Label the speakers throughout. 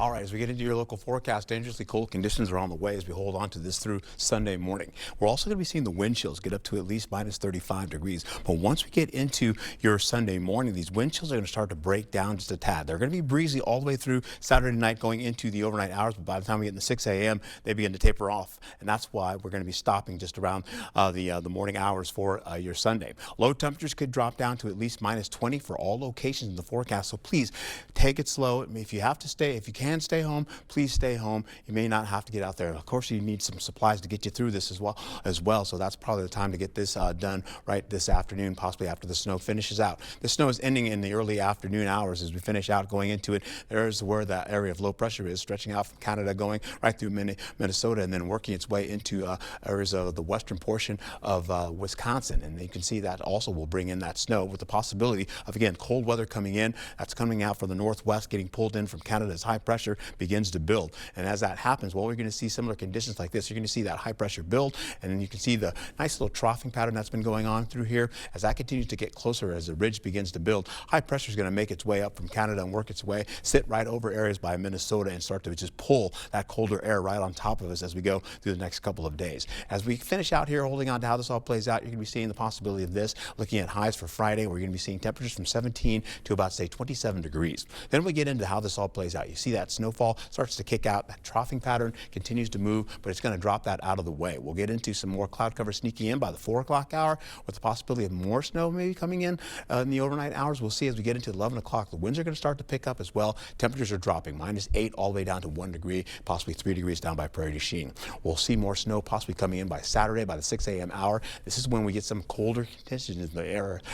Speaker 1: All right, as we get into your local forecast, dangerously cold conditions are on the way as we hold on to this through Sunday morning. We're also going to be seeing the wind chills get up to at least minus 35 degrees. But once we get into your Sunday morning, these wind chills are going to start to break down just a tad. They're going to be breezy all the way through Saturday night going into the overnight hours. But by the time we get into 6 a.m., they begin to taper off. And that's why we're going to be stopping just around the morning hours for your Sunday. Low temperatures could drop down to at least minus 20 for all locations in the forecast. So please take it slow. If you have to stay, if you can stay home, please stay home. You may not have to get out there. Of course, you need some supplies to get you through this as well. So that's probably the time to get this done right this afternoon, possibly after the snow finishes out. The snow is ending in the early afternoon hours as we finish out going into it. There's where that area of low pressure is, stretching out from Canada, going right through Minnesota, and then working its way into areas of the western portion of Wisconsin. And you can see that also will bring in that snow with the possibility of, again, cold weather coming in. That's coming out from the northwest, getting pulled in from Canada as high pressure begins to build. And as that happens, well, we're going to see similar conditions like this. You're going to see that high pressure build, and then you can see the nice little troughing pattern that's been going on through here. As that continues to get closer, as the ridge begins to build, high pressure is going to make its way up from Canada and work its way, sit right over areas by Minnesota and start to just pull that colder air right on top of us as we go through the next couple of days. As we finish out here, holding on to how this all plays out, you're going to be seeing the possibility of this, looking at highs for Friday. We're going to be seeing temperatures from 17 to about, say, 27 degrees. Then we get into how this all plays out. You see that snowfall starts to kick out. That troughing pattern continues to move, but it's going to drop that out of the way. We'll get into some more cloud cover sneaking in by the 4 o'clock hour with the possibility of more snow maybe coming in the overnight hours. We'll see as we get into 11 o'clock. The winds are going to start to pick up as well. Temperatures are dropping, -8 all the way down to 1 degree, possibly 3 degrees down by Prairie du Chien. We'll see more snow possibly coming in by Saturday by the 6 a.m. hour. This is when we get some colder conditions in the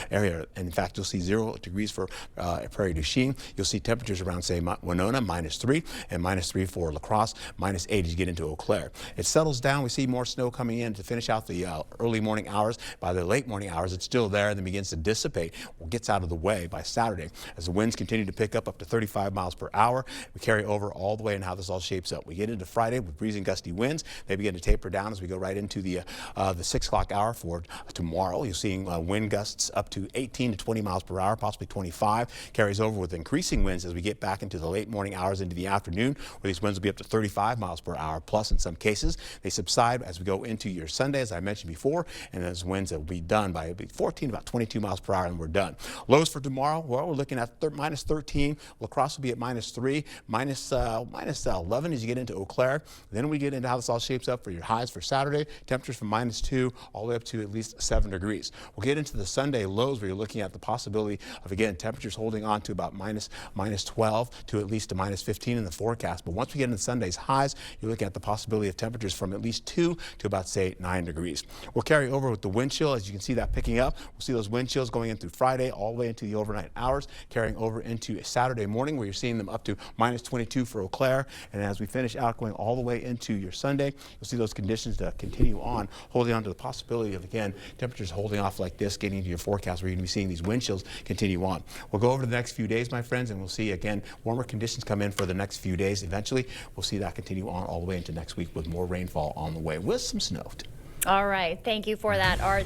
Speaker 1: area. And in fact, you'll see 0 degrees for Prairie du Chien. You'll see temperatures around, say, Winona, -3, and -3 for La Crosse, -8 as you get into Eau Claire. It settles down. We see more snow coming in to finish out the early morning hours. By the late morning hours, it's still there and then begins to dissipate. Well, gets out of the way by Saturday as the winds continue to pick up to 35 miles per hour. We carry over all the way in how this all shapes up. We get into Friday with breezy and gusty winds. They begin to taper down as we go right into the 6 o'clock hour for tomorrow. You're seeing wind gusts up to 18 to 20 miles per hour, possibly 25. Carries over with increasing winds as we get back into the late morning hours into the afternoon, where these winds will be up to 35 miles per hour plus in some cases. They subside as we go into your Sunday, as I mentioned before, and those winds will be done by 14, about 22 miles per hour, and we're done. Lows for tomorrow, well, we're looking at -13. La Crosse will be at -3, -11 as you get into Eau Claire. Then we get into how this all shapes up for your highs for Saturday. Temperatures from -2 all the way up to at least 7 degrees. We'll get into the Sunday lows where you're looking at the possibility of, again, temperatures holding on to about -12 to at least to -15 in the forecast. But once we get into Sunday's highs, you're looking at the possibility of temperatures from at least 2 to about, say, 9 degrees. We'll carry over with the wind chill. As you can see that picking up, we'll see those wind chills going in through Friday all the way into the overnight hours, carrying over into Saturday morning where you're seeing them up to -22 for Eau Claire. And as we finish out going all the way into your Sunday, you'll see those conditions that continue on, holding on to the possibility of, again, temperatures holding off like this, getting into your forecast where you're going to be seeing these wind chills continue on. We'll go over the next few days, my friends, and we'll see, again, warmer conditions come in for the next few days. Eventually, we'll see that continue on all the way into next week with more rainfall on the way with some snow.
Speaker 2: All right. Thank you for that, Art.